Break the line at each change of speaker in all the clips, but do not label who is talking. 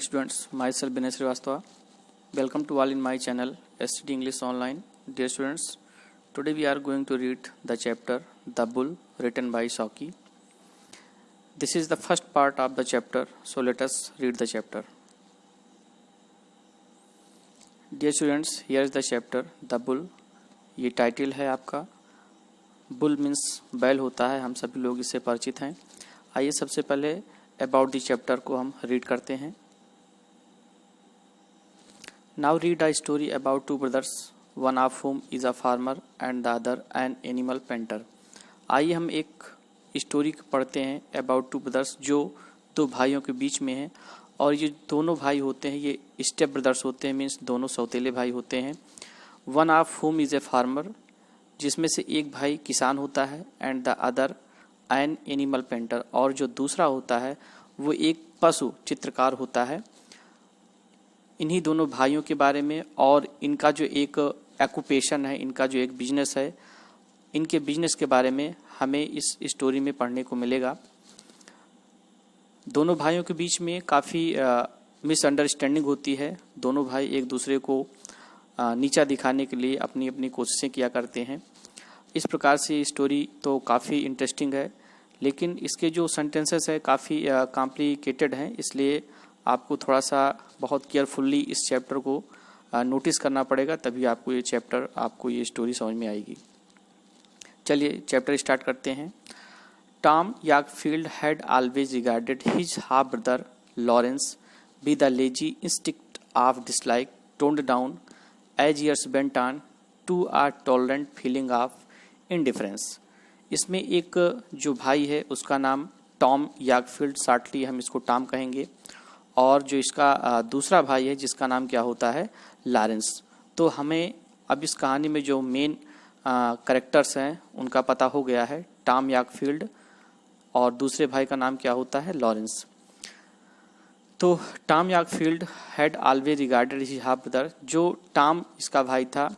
students, myself Binay Srivastava. Welcome to all in my channel STD English Online. Dear students, today we are going to read the chapter The Bull written by Saki. This is the first part of the chapter, so let us read the chapter. Dear students, here is the chapter The Bull. ये title है आपका. Bull means बैल होता है, हम सभी लोग इससे परिचित हैं. आइए सबसे पहले अबाउट द चैप्टर को हम रीड करते हैं. Now read a story about two brothers, one of whom is a farmer and the other N animal painter. आइए हम एक स्टोरी पढ़ते हैं अबाउट टू ब्रदर्स, जो दो भाइयों के बीच में है. और ये दोनों भाई होते हैं, ये स्टेप ब्रदर्स होते हैं, मीन्स दोनों सौतेले भाई होते हैं. One of whom is a farmer, जिसमें से एक भाई किसान होता है, and the other N animal painter, और जो दूसरा होता है वो एक पशु चित्रकार होता है. इन्हीं दोनों भाइयों के बारे में और इनका जो एक ऑक्यूपेशन है, इनका जो एक बिजनेस है, इनके बिजनेस के बारे में हमें इस स्टोरी में पढ़ने को मिलेगा. दोनों भाइयों के बीच में काफ़ी मिसअंडरस्टैंडिंग होती है. दोनों भाई एक दूसरे को नीचा दिखाने के लिए अपनी अपनी कोशिशें किया करते हैं. इस प्रकार से स्टोरी तो काफ़ी इंटरेस्टिंग है, लेकिन इसके जो सेंटेंसेस है काफ़ी कॉम्प्लिकेटेड हैं, इसलिए आपको थोड़ा सा बहुत केयरफुल्ली इस चैप्टर को नोटिस करना पड़ेगा, तभी आपको ये स्टोरी समझ में आएगी. चलिए चैप्टर स्टार्ट करते हैं. Tom Yorkfield had always regarded his half brother Laurence be the lazy instinct of dislike toned down as years went on to a tolerant feeling of indifference. इसमें एक जो भाई है उसका नाम टॉम याकफील्ड, शॉर्टली हम इसको टॉम कहेंगे, और जो इसका दूसरा भाई है जिसका नाम क्या होता है, लॉरेंस. तो हमें अब इस कहानी में जो मेन कैरेक्टर्स हैं उनका पता हो गया है, टॉम याकफील्ड और दूसरे भाई का नाम क्या होता है, लॉरेंस. तो Tom Yorkfield had always regarded his half brother, जो टॉम इसका भाई था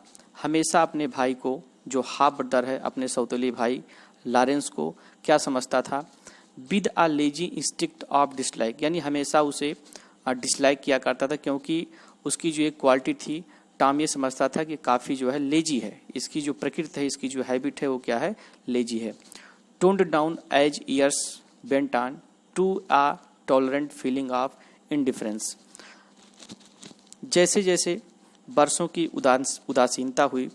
हमेशा अपने भाई को, जो हाफ ब्रदर है अपने सौतेले भाई लॉरेंस को, क्या समझता था, with a lazy instinct of dislike, यानी हमेशा उसे डिसलाइक किया करता था, क्योंकि उसकी जो एक क्वालिटी थी, टॉम ये समझता था कि काफ़ी जो है लेजी है, इसकी जो प्रकृति है, इसकी जो हैबिट है वो क्या है, लेजी है. Toned down as years went on to a tolerant feeling of indifference. जैसे जैसे वर्षों की उदासीनता हुई,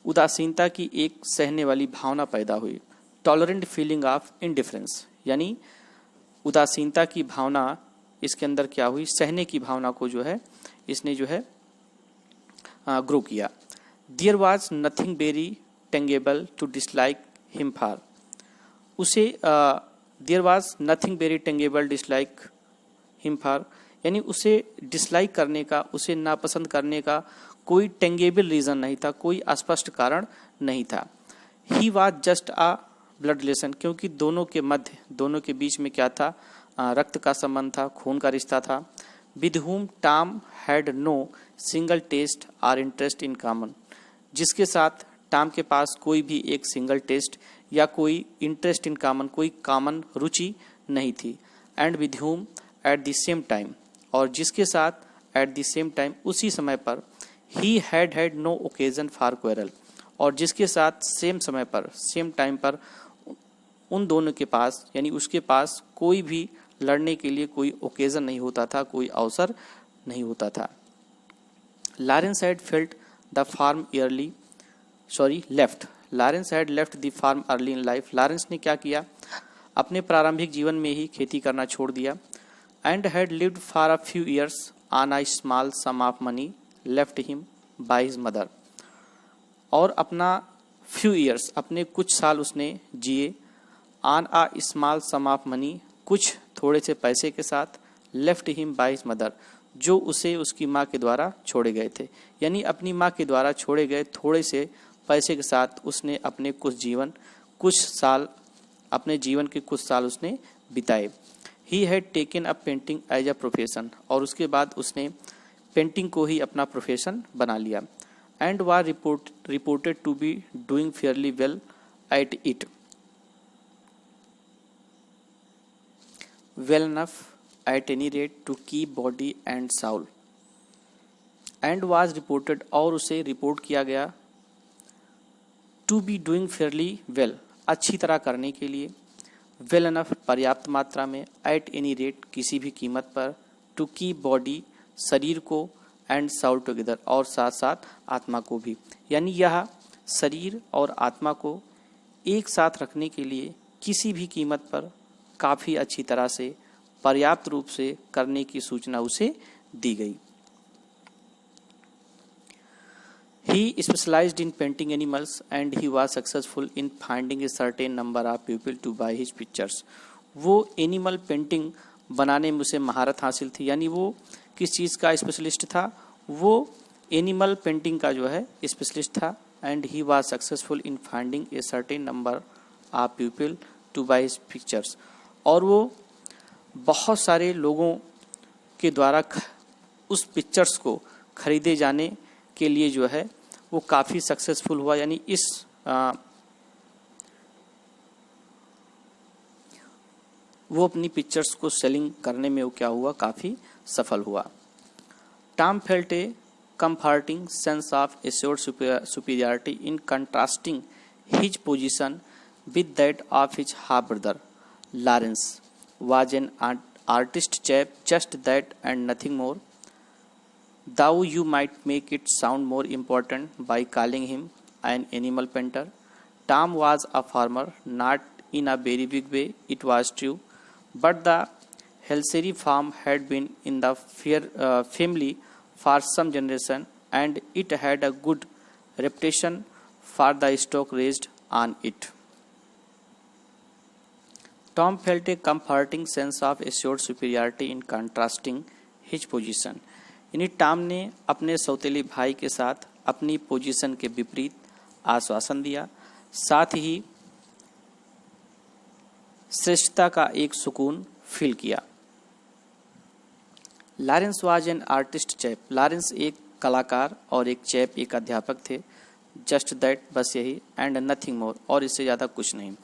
उदासीनता की एक सहने वाली भावना पैदा हुई. टॉलरेंट फीलिंग ऑफ इंडिफरेंस, यानी उदासीनता की भावना इसके अंदर क्या हुई, सहने की भावना को जो है इसने जो है ग्रो किया. There was nothing very tangible to dislike him for, उसे there was nothing very tangible dislike him for, यानी उसे डिसलाइक करने का, उसे नापसंद करने का कोई टेंगेबल रीजन नहीं था, कोई स्पष्ट कारण नहीं था. He was just a blood relation, क्योंकि दोनों के मध्य, दोनों के बीच में क्या था, रक्त का संबंध था, खून का रिश्ता था. With whom Tom had no single taste और इंटरेस्ट इन कॉमन, जिसके साथ टॉम के पास कोई भी एक सिंगल टेस्ट या कोई इंटरेस्ट इन कॉमन, कोई कॉमन रुचि नहीं थी. And with whom at the same time, और जिसके साथ एट द सेम टाइम उसी समय पर ही had no occasion for quarrel, और जिसके साथ सेम समय पर, सेम टाइम पर उन दोनों के पास, यानी उसके पास कोई भी लड़ने के लिए कोई ओकेजन नहीं होता था, कोई अवसर नहीं होता था. Lawrence had felt the farm left, Lawrence had left the farm early in life, Lawrence ने क्या किया, अपने प्रारंभिक जीवन में ही खेती करना छोड़ दिया. And had lived for a few years on a small sum of money left him by his mother, और अपना फ्यू ईयर्स, अपने कुछ साल उसने जिए, on a small sum of money, कुछ थोड़े से पैसे के साथ, left him by his mother, जो उसे उसकी माँ के द्वारा छोड़े गए थे, यानी अपनी माँ के द्वारा छोड़े गए थोड़े से पैसे के साथ उसने अपने अपने जीवन के कुछ साल उसने बिताए. He had taken up painting as a profession, और उसके बाद उसने पेंटिंग को ही अपना प्रोफेशन बना लिया. And was reported to be doing fairly well at it, well enough at any rate to keep body and soul, and was reported, और उसे रिपोर्ट किया गया, to be doing fairly well, अच्छी तरह करने के लिए, well enough, पर्याप्त मात्रा में, at any rate, किसी भी कीमत पर, to keep body, शरीर को, and soul together, और साथ साथ आत्मा को भी। यानी यह शरीर और आत्मा को एक साथ रखने के लिए किसी भी कीमत पर काफ़ी अच्छी तरह से, पर्याप्त रूप से करने की सूचना उसे दी गई। He specialized in painting animals and he was successful in finding a certain number of people to buy his pictures. वो एनिमल पेंटिंग बनाने में उसे महारत हासिल थी। यानी वो किस चीज़ का स्पेशलिस्ट था? वो एनिमल पेंटिंग का जो है स्पेशलिस्ट था। And he was successful in finding a certain number of people to buy his pictures, और वो बहुत सारे लोगों के द्वारा उस पिक्चर्स को खरीदे जाने के लिए जो है वो काफ़ी सक्सेसफुल हुआ। यानी वो अपनी पिक्चर्स को सेलिंग करने में वो क्या हुआ, काफ़ी सफल हुआ। Tom felt A comforting sense of assured superiority in contrasting his position with that of his half-brother. Lawrence was an artist chap, just that and nothing more. Though you might make it sound more important by calling him an animal painter. Tom was a farmer, not in a very big way, it was true, but the Helseri farm had been in the family for some generation, and it had a good reputation for the stock raised on it. Tom felt a comforting sense of assured superiority in contrasting his position. यानी Tom ने अपने सौतेले भाई के साथ अपनी position के विपरीत आश्वासन दिया, साथ ही श्रेष्ठता का एक सुकून फील किया। Lawrence was an artist chap, Lawrence एक कलाकार और एक चैप एक अध्यापक थे। जस्ट दैट, बस यही, एंड नथिंग मोर, और इससे ज़्यादा कुछ नहीं।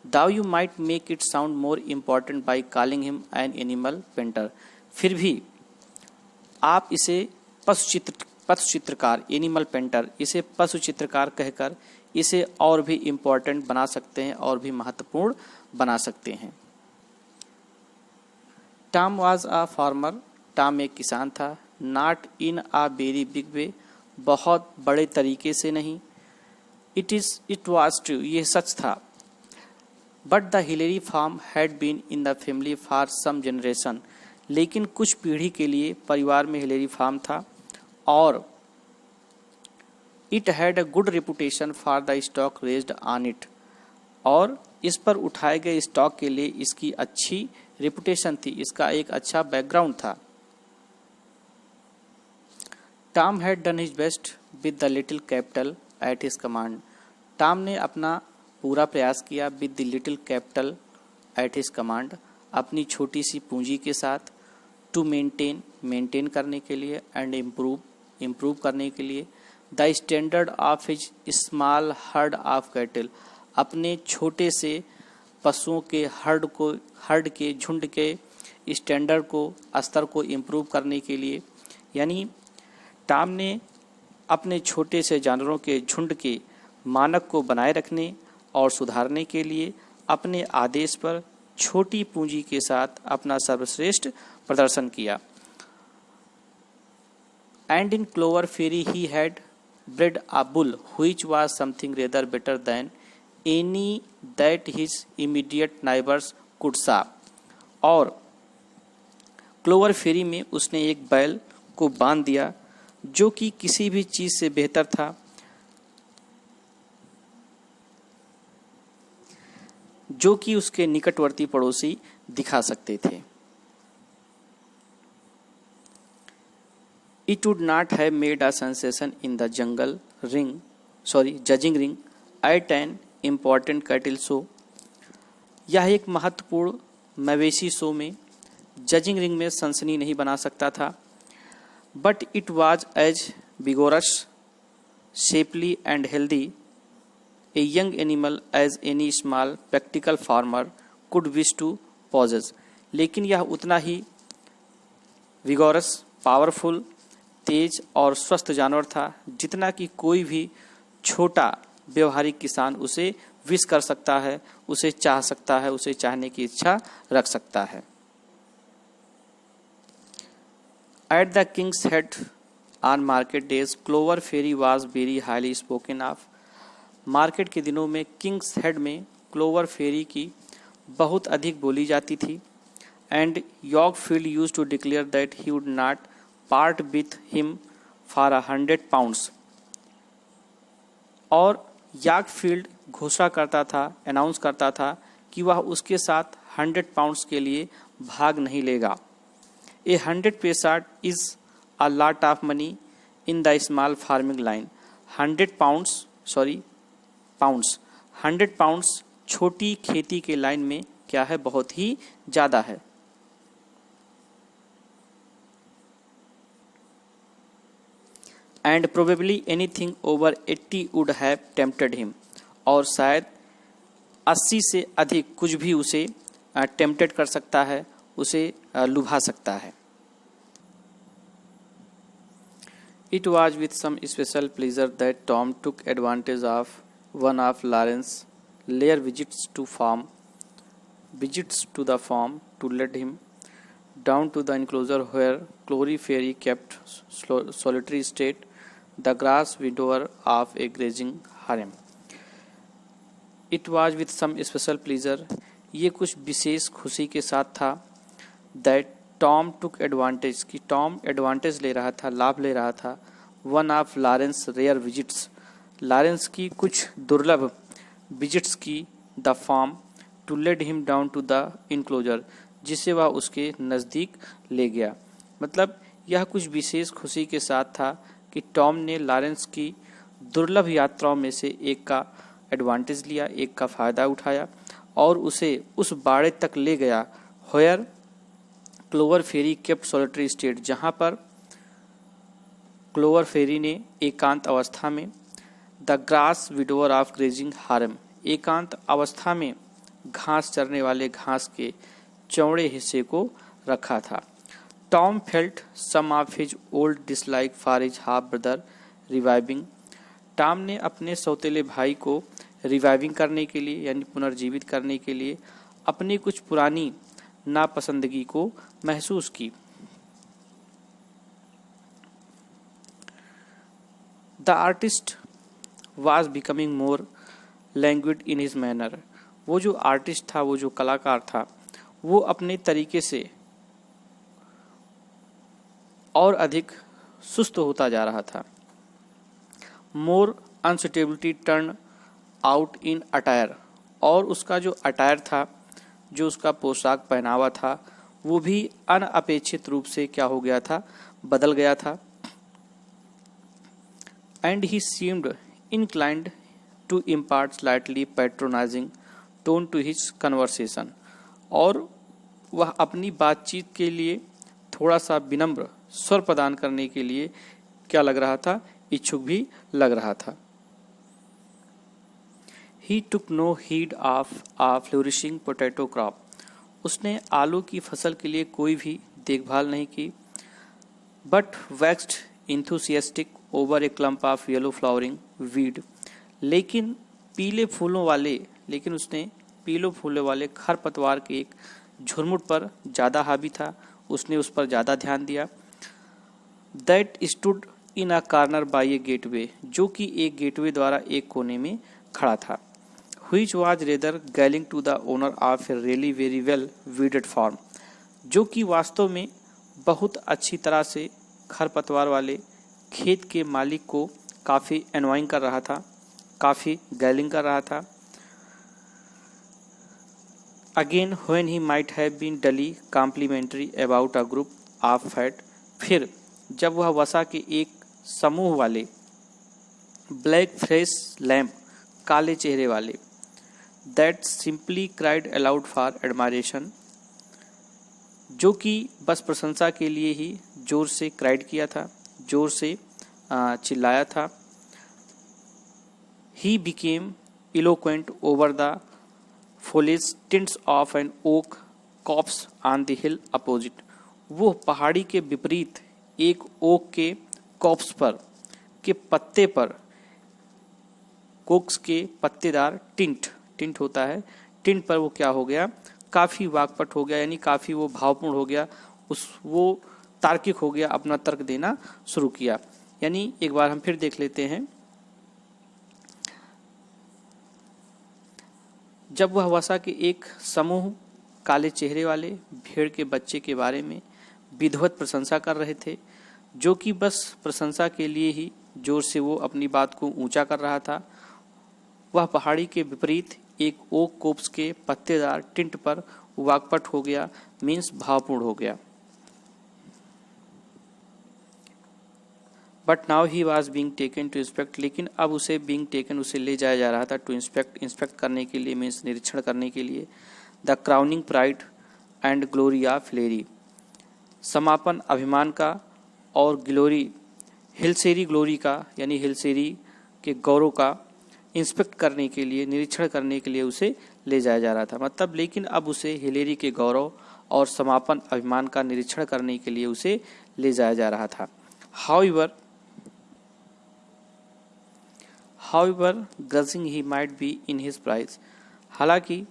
Though you might make it sound more important by calling him an animal painter, फिर भी आप इसे पशु चित्रकार, एनिमल पेंटर, इसे पशु चित्रकार कहकर इसे और भी इम्पॉर्टेंट बना सकते हैं और भी महत्वपूर्ण बना सकते हैं। Tom was a farmer, Tom एक किसान था। Not in a very big way, बहुत बड़े तरीके से नहीं। इट वाज ट्रू, ये सच था। But the Hillary farm had been in the family for some generation, लेकिन कुछ पीढ़ी के लिए परिवार में हिलेरी फार्म था, और it had a good reputation for the stock raised on it, और इस पर उठाए गए स्टॉक के लिए इसकी अच्छी रेपुटेशन थी, इसका एक अच्छा बैकग्राउंड था। Tom had done his best with the little capital at his command, Tom ने अपना पूरा प्रयास किया with the little capital at his command, अपनी छोटी सी पूंजी के साथ, टू मेंटेन करने के लिए, एंड इम्प्रूव करने के लिए, the standard of his small heard of cattle, अपने छोटे से पशुओं के हर्ड के झुंड के स्टैंडर्ड को, स्तर को इम्प्रूव करने के लिए। यानी टॉम ने अपने छोटे से जानवरों के झुंड के मानक को बनाए रखने और सुधारने के लिए अपने आदेश पर छोटी पूंजी के साथ अपना सर्वश्रेष्ठ प्रदर्शन किया। And in Clover Fairy he had bred a bull which was something rather better than any that his immediate neighbours could saw, और क्लोवर फेरी में उसने एक बैल को बांध दिया जो कि किसी भी चीज से बेहतर था जो कि उसके निकटवर्ती पड़ोसी दिखा सकते थे। It would not have made a sensation in the judging ring at an important cattle show. यह एक महत्वपूर्ण मवेशी शो में जजिंग रिंग में सनसनी नहीं बना सकता था। But it was as vigorous, shapely and healthy a young animal as any small practical farmer could wish to possess. लेकिन यह उतना ही विगोरस, पावरफुल, तेज और स्वस्थ जानवर था, जितना कि कोई भी छोटा व्यवहारिक किसान उसे विश कर सकता है, उसे चाह सकता है, उसे चाहने की इच्छा रख सकता है। At the King's Head on market days Clover Fairy was very highly spoken of. Market के दिनों में किंग्स हेड में क्लोवर फेरी की बहुत अधिक बोली जाती थी। And Yorkfield used to declare that he would not part with him for 100 pounds. और यॉर्कफील्ड घोषणा करता था, अनाउंस करता था कि वह उसके साथ 100 पाउंड्स के लिए भाग नहीं लेगा। ए 100 पैसा is a lot of money in the small farming line. 100 pounds छोटी खेती के लाइन में क्या है, बहुत ही ज्यादा है। And probably anything over 80 would have tempted him. और शायद 80 से अधिक कुछ भी उसे टेम्प्टेड कर सकता है, उसे लुभा सकता है। It was with some special pleasure that Tom took advantage of one of Lawrence's later visits to the farm to lead him down to the enclosure where Clory Fairy kept solitary state, the grass widower of a grazing harem. It was with some special pleasure, ये कुछ विशेष खुशी के साथ था। That Tom took advantage, कि Tom advantage ले रहा था, लाभ ले रहा था। One of Lawrence rare visits, Lawrence की कुछ दुर्लभ विजिट्स की। The farm to led him down to the enclosure, जिसे वह उसके नज़दीक ले गया। मतलब यह कुछ विशेष खुशी के साथ था कि टॉम ने लॉरेंस की दुर्लभ यात्राओं में से एक का एडवांटेज लिया, एक का फ़ायदा उठाया और उसे उस बाड़े तक ले गया where Clover Fairy kept solitary state, जहां पर क्लोवर फेरी ने एकांत अवस्था में the grass widower of grazing harem, एकांत अवस्था में घास चरने वाले घास के चौड़े हिस्से को रखा था। Tom felt some of his old dislike for his half brother reviving. Tom ने अपने सौतेले भाई को रिवाइविंग करने के लिए यानी पुनर्जीवित करने के लिए अपनी कुछ पुरानी नापसंदगी को महसूस की। The artist was becoming more languid in his manner. वो जो आर्टिस्ट था, वो जो कलाकार था, वो अपने तरीके से और अधिक सुस्त होता जा रहा था। मोर अनसुटेबिलिटी टर्न आउट इन अटायर, और उसका जो अटायर था, जो उसका पोशाक पहनावा था, वो भी अनअपेक्षित रूप से क्या हो गया था, बदल गया था। And he seemed inclined to impart slightly patronizing tone to his conversation, और वह अपनी बातचीत के लिए थोड़ा सा विनम्र स्वर प्रदान करने के लिए क्या लग रहा था, इच्छुक भी लग रहा था। He took no heed of a flourishing potato crop, उसने आलू की फसल के लिए कोई भी देखभाल नहीं की। But waxed enthusiastic over a clump of yellow flowering weed, लेकिन उसने पीले फूलों वाले खरपतवार के एक झुरमुट पर ज़्यादा हावी था, उसने उस पर ज़्यादा ध्यान दिया। That stood in a corner by a gateway, जो कि एक गेटवे द्वारा एक कोने में खड़ा था। Which was rather galling to the owner of a really very well weeded farm, जो कि वास्तव में बहुत अच्छी तरह से खरपतवार वाले खेत के मालिक को काफ़ी एनवाइंग कर रहा था, काफ़ी गैलिंग कर रहा था। Again when he might have been duly complimentary about a group of fat, फिर जब वह वसा के एक समूह वाले ब्लैक फ्रेश लैम्प, काले चेहरे वाले, that simply cried allowed for admiration, जो कि बस प्रशंसा के लिए ही जोर से क्राइड किया था, जोर से चिल्लाया था। He became eloquent over the foliage tints of an oak copse on the hill opposite, वो पहाड़ी के विपरीत एक ओक के कॉप्स पर के पत्ते पर, कोक्स के पत्तेदार टिंट होता है, टिंट पर वो क्या हो गया, काफी वाकपट हो गया, यानी काफी वो भावपूर्ण हो गया, वो तार्किक हो गया, अपना तर्क देना शुरू किया। यानी एक बार हम फिर देख लेते हैं। जब वह वसा के एक समूह काले चेहरे वाले भेड़ के बच्चे के बारे में विधिवत प्रशंसा कर रहे थे, जो कि बस प्रशंसा के लिए ही जोर से वो अपनी बात को ऊंचा कर रहा था, वह पहाड़ी के विपरीत एक ओक कोप्स के पत्तेदार टिंट पर वाकपट हो गया, मीन्स भावपूर्ण हो गया। But now he was being taken to inspect, लेकिन अब उसे बींग टेकन, उसे ले जाया जा रहा था टू इंस्पेक्ट करने के लिए, मीन्स निरीक्षण करने के लिए, the crowning pride and glory of Hillary, समापन अभिमान का और ग्लोरी हिलसेरी ग्लोरी का, यानी हिलसेरी के गौरव का इंस्पेक्ट करने के लिए, निरीक्षण करने के लिए उसे ले जाया जा रहा था। मतलब लेकिन अब उसे हिलेरी के गौरव और समापन अभिमान का निरीक्षण करने के लिए उसे ले जाया जा रहा था। However, grudging he might be in his prize, हालांकि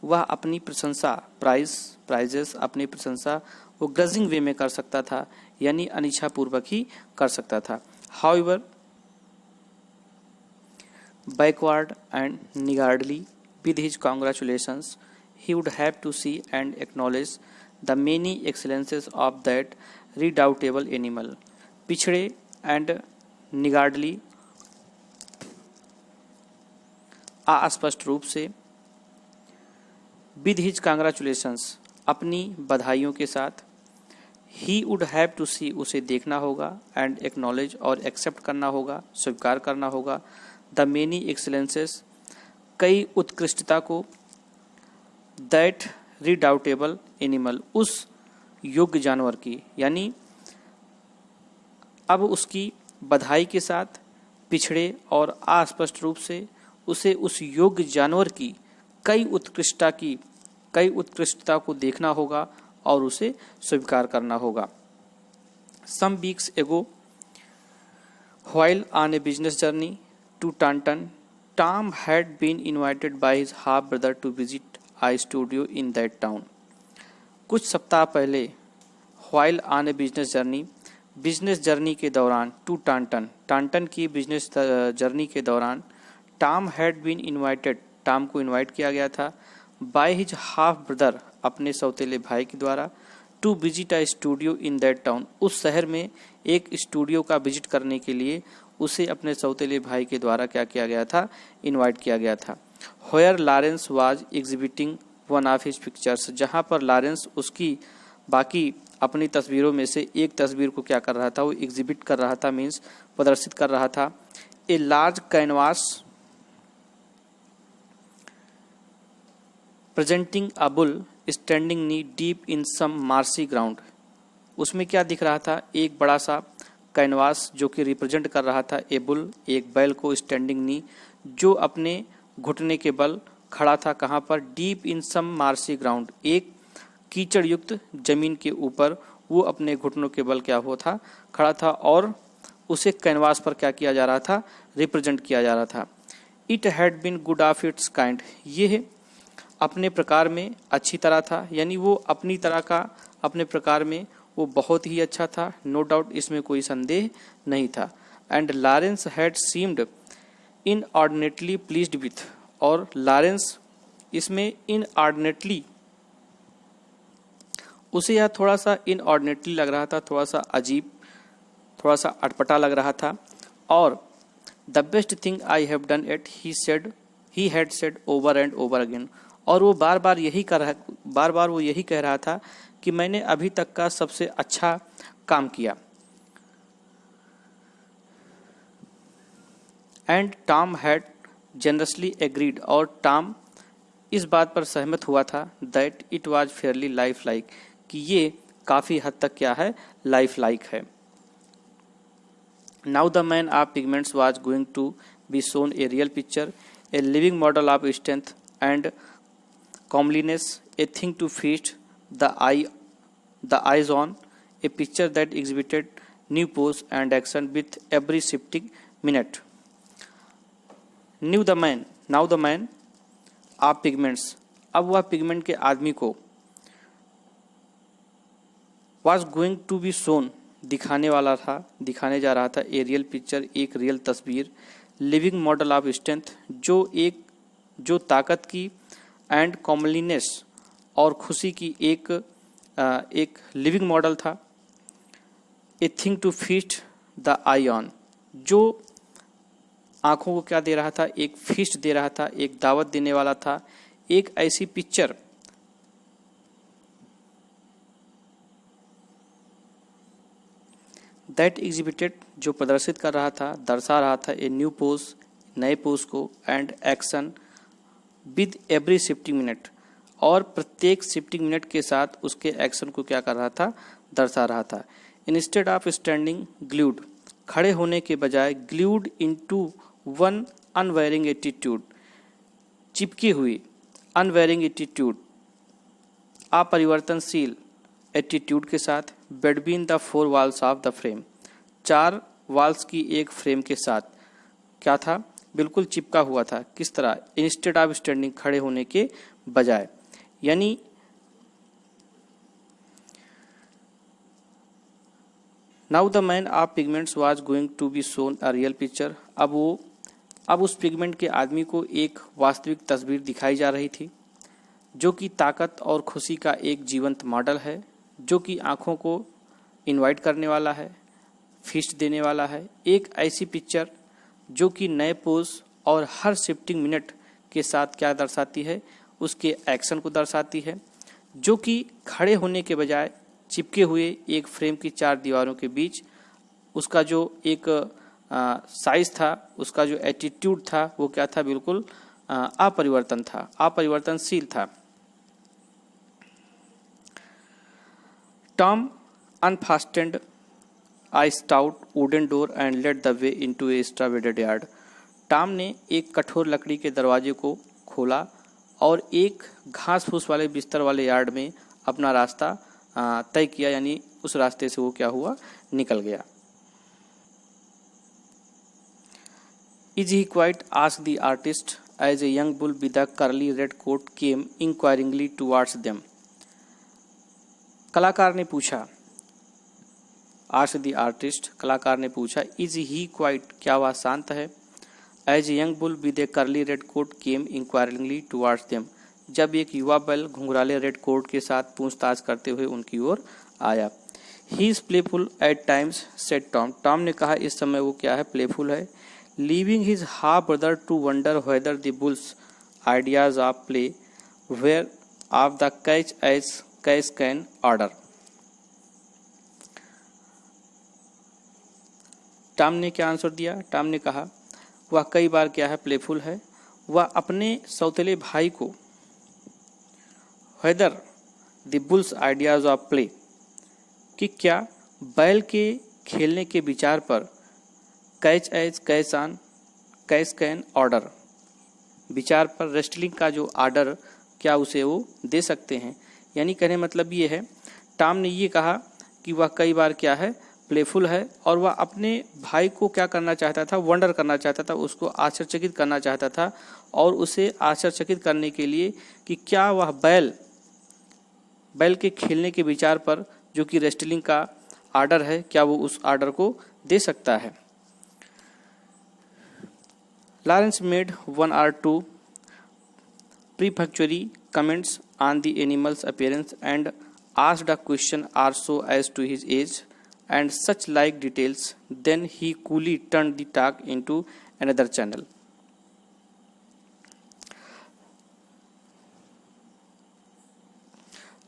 वह अपनी प्रशंसा प्राइजेस अपनी प्रशंसा वो ग्रजिंग वे में कर सकता था, यानी अनिच्छापूर्वक ही कर सकता था। However, backward and niggardly with his congratulations, he would have to see and acknowledge the many excellences of that redoubtable animal. पिछड़े and niggardly अस्पष्ट रूप से, विद हिज कांग्रेचुलेशंस अपनी बधाइयों के साथ, ही वुड हैव टू सी उसे देखना होगा, एंड एक्नॉलेज और एक्सेप्ट करना होगा, स्वीकार करना होगा, द मेनी एक्सीलेंसेस कई उत्कृष्टता को, दैट रिडाउटेबल एनिमल उस योग्य जानवर की, यानी अब उसकी बधाई के साथ पिछड़े और अस्पष्ट रूप से उसे उस योग्य जानवर की कई उत्कृष्टता को देखना होगा और उसे स्वीकार करना होगा। Some weeks ago, while on a business journey to Taunton, Tom had been invited by his half brother to visit a studio in that town. कुछ सप्ताह पहले while on a business journey के दौरान, टू टांटन की business journey के दौरान, Tom had been invited Tom को invite किया गया था, बाय हिज हाफ ब्रदर अपने सौतेले भाई के द्वारा, to visit a studio in that town उस शहर में एक स्टूडियो का विजिट करने के लिए उसे अपने सौतेले भाई के द्वारा क्या किया गया था, इनवाइट किया गया था। Where Laurence was exhibiting one of his pictures, जहां पर लॉरेंस उसकी बाकी अपनी तस्वीरों में से एक तस्वीर को क्या कर रहा था, वो एग्जिबिट कर रहा था, मीन्स प्रदर्शित कर रहा था। A large canvas presenting a bull standing knee deep in some marshy ground, उसमें क्या दिख रहा था, एक बड़ा सा कैनवास जो कि रिप्रेजेंट कर रहा था ए बुल, एक बैल को, स्टैंडिंग नी जो अपने घुटने के बल खड़ा था, कहाँ पर, deep in some marshy ground एक कीचड़ युक्त जमीन के ऊपर वो अपने घुटनों के बल क्या हुआ था, खड़ा था, और उसे कैनवास पर क्या किया जा रहा था, रिप्रेजेंट किया जा रहा था। It had been good of its kind, ये अपने प्रकार में अच्छी तरह था, यानी वो अपनी तरह का अपने प्रकार में वो बहुत ही अच्छा था, नो डाउट इसमें कोई संदेह नहीं था। And Laurence had seemed inordinately pleased with, और लॉरेंस इसमें इनऑर्डिनेटली उसे यह थोड़ा सा इनऑर्डिनेटली लग रहा था, थोड़ा सा अजीब, थोड़ा सा अटपटा लग रहा था। और the best thing I have done it he had said over and over again, और वो बार बार वो यही कह रहा था कि मैंने अभी तक का सबसे अच्छा काम किया। And Tom had generously agreed, और टॉम इस बात पर सहमत हुआ था, that it was fairly lifelike, कि ये काफी हद तक क्या है, लाइफ लाइक है। Now the man of pigments was going to be shown a real picture, a living model of strength and comeliness, a thing to feast the eye the eyes on, a picture that exhibited new pose and action with every shifting minute. Now the man of pigments, अब वह pigment के आदमी को was going to be shown, दिखाने जा रहा था ए real picture, एक रियल तस्वीर, लिविंग मॉडल ऑफ स्ट्रेंथ, जो ताकत की, एंड कॉमलीनेस, और खुशी की एक लिविंग मॉडल था. A thing to feast the eye on, जो आंखों को क्या दे रहा था, एक फीस्ट दे रहा था, एक दावत देने वाला था, एक ऐसी पिक्चर दैट एग्जिबिटेड, जो प्रदर्शित कर रहा था, दर्शा रहा था, ए न्यू पोज, नए पोज को, and action with every shifting minute, और प्रत्येक शिफ्टिंग मिनट के साथ उसके एक्शन को क्या कर रहा था, दर्शा रहा था. इंस्टेड ऑफ स्टैंडिंग ग्लूड, खड़े होने के बजाय, glued into one unwearying attitude, चिपकी हुई, अनवेयरिंग एटीट्यूड, अपरिवर्तनशील एटीट्यूड के साथ, between the four walls of the frame, चार वॉल्स की एक फ्रेम के साथ क्या था, बिल्कुल चिपका हुआ था. किस तरह, इंस्टेड ऑफ स्टैंडिंग, खड़े होने के बजाय, यानी now the man of pigments was going to be shown a real picture, अब उस पिगमेंट के आदमी को एक वास्तविक तस्वीर दिखाई जा रही थी, जो कि ताकत और खुशी का एक जीवंत मॉडल है, जो कि आंखों को इनवाइट करने वाला है, फीस्ट देने वाला है. एक ऐसी पिक्चर जो कि नए पोज और हर शिफ्टिंग मिनट के साथ क्या दर्शाती है, उसके एक्शन को दर्शाती है, जो कि खड़े होने के बजाय चिपके हुए एक फ्रेम की चार दीवारों के बीच उसका जो एक साइज था, उसका जो एटीट्यूड था, वो क्या था, बिल्कुल अपरिवर्तनशील था. Tom unfastened a stout wooden door and led the way into a straw-bedded yard. Tom ने एक कठोर लकड़ी के दरवाजे को खोला और एक घास फूस वाले बिस्तर वाले यार्ड में अपना रास्ता तय किया, यानी उस रास्ते से वो क्या हुआ, निकल गया. Is he quite? asked the artist as a young bull with a curly red coat came inquiringly towards them. कलाकार ने पूछा, asked the artist, कलाकार ने पूछा, is he quite? क्या वह शांत है? As a young bull with a curly red coat came inquiringly towards them. जब एक युवा बैल घुंघराले रेड कोट के साथ पूछताछ करते हुए उनकी ओर आया. He is playful at times, said Tom. Tom ने कहा, इस समय वो क्या है, प्लेफुल है. Leaving his half brother to wonder whether the bull's ideas of play were of the catch as catch can order. Tom ने क्या आंसर दिया? टॉम ने कहा, वह कई बार क्या है, प्लेफुल है. वह अपने सौतेले भाई को whether the bull's ideas of play, कि क्या बैल के खेलने के विचार पर, catch as catch on catch can order, विचार पर रेस्टलिंग का जो ऑर्डर क्या उसे वो दे सकते हैं. यानी कहने मतलब ये है, टॉम ने ये कहा कि वह कई बार क्या है, प्लेफुल है, और वह अपने भाई को क्या करना चाहता था, वंडर करना चाहता था, उसको आश्चर्यचकित करना चाहता था, और उसे आश्चर्यचकित करने के लिए कि क्या वह बैल के खेलने के विचार पर, जो कि रेस्टलिंग का ऑर्डर है, क्या वो उस ऑर्डर को दे सकता है. Lawrence made 1 or 2 prefatory comments on the animal's appearance and asked a question or so as to his age and such like details. Then he coolly turned the talk into another channel.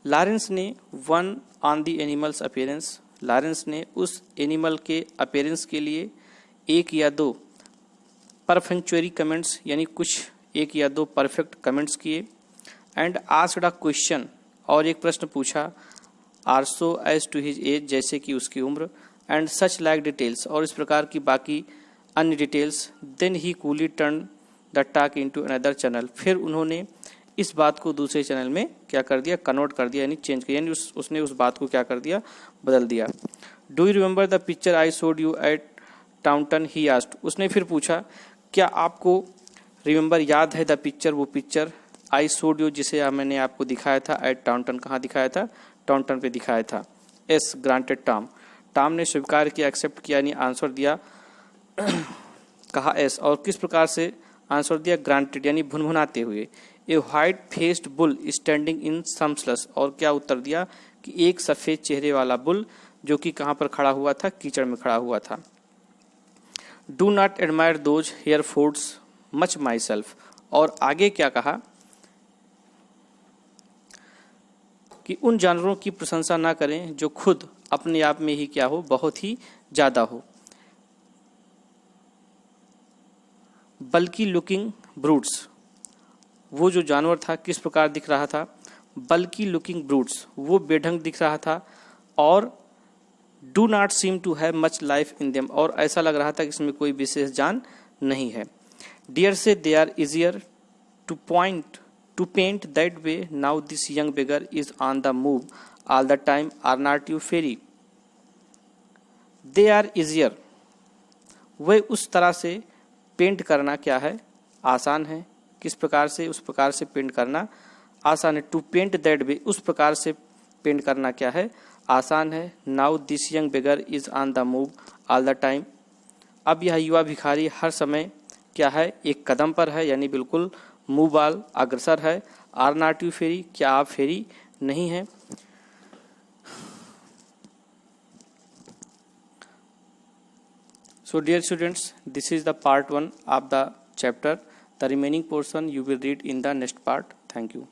Lawrence ने 1 on the animal's appearance, Lawrence ने उस animal के appearance के लिए 1 या 2 परफेक्चुअरी comments, यानी कुछ 1 या 2 परफेक्ट कमेंट्स किए. एंड आस्क्ड अ क्वेश्चन, और एक प्रश्न पूछा, also as to his age, जैसे कि उसकी उम्र, एंड सच लाइक डिटेल्स, और इस प्रकार की बाकी अन्य details. Then he coolly turn the talk into another channel, फिर उन्होंने इस बात को दूसरे चैनल में क्या कर दिया, कन्वर्ट कर दिया, यानी चेंज किया, यानी उसने उस बात को क्या कर दिया, बदल दिया। Do you remember the picture I showed you at Taunton, he asked. उसने फिर पूछा, क्या आपको रिमेंबर याद है द पिक्चर, वो पिक्चर आई शोड यू जिसे मैंने आपको दिखाया था, एट टाउनटन, कहाँ दिखाया था, टाउनटन पे दिखाया था। एस ग्रांटेड टॉम, टॉम ने स्वीकार किया, एक्सेप्ट किया, यानी आंसर दिया, कहा एस, और किस प्रकार से आंसर दिया, ग्रांटेड, यानी भुनभुनाते हुए। A white faced bull standing in some slush, और क्या उत्तर दिया कि एक सफेद चेहरे वाला बुल जो कि कहाँ पर खड़ा हुआ था, कीचड़ में खड़ा हुआ था। Do not admire those Herefords much myself, और आगे क्या कहा कि उन जानवरों की प्रशंसा ना करें जो खुद अपने आप में ही क्या हो, बहुत ही ज्यादा हो। बल्कि लुकिंग ब्रूट्स, वो जो जानवर था किस प्रकार दिख रहा था, बल्कि लुकिंग ब्रूट्स, वो बेढंग दिख रहा था, और do not seem to have much life in them, और ऐसा लग रहा था कि इसमें कोई विशेष जान नहीं है। Dear say they are easier to paint that way, now this young beggar is on the move all the time, are not you Fairy. They are easier, way उस तरह से पेंट करना क्या है, आसान है। किस प्रकार से, उस प्रकार से पेंट करना आसान है। टू पेंट दैट वे, उस प्रकार से पेंट करना क्या है, आसान है। Now this young beggar is on the move all the time, अब यह युवा भिखारी हर समय क्या है, एक कदम पर है, यानी बिल्कुल मूव ऑल, अग्रसर है। आर नॉट यू फेरी, क्या आप फेरी नहीं है। So dear students, this is the part 1 of the chapter. The remaining portion you will read in the next part. Thank you.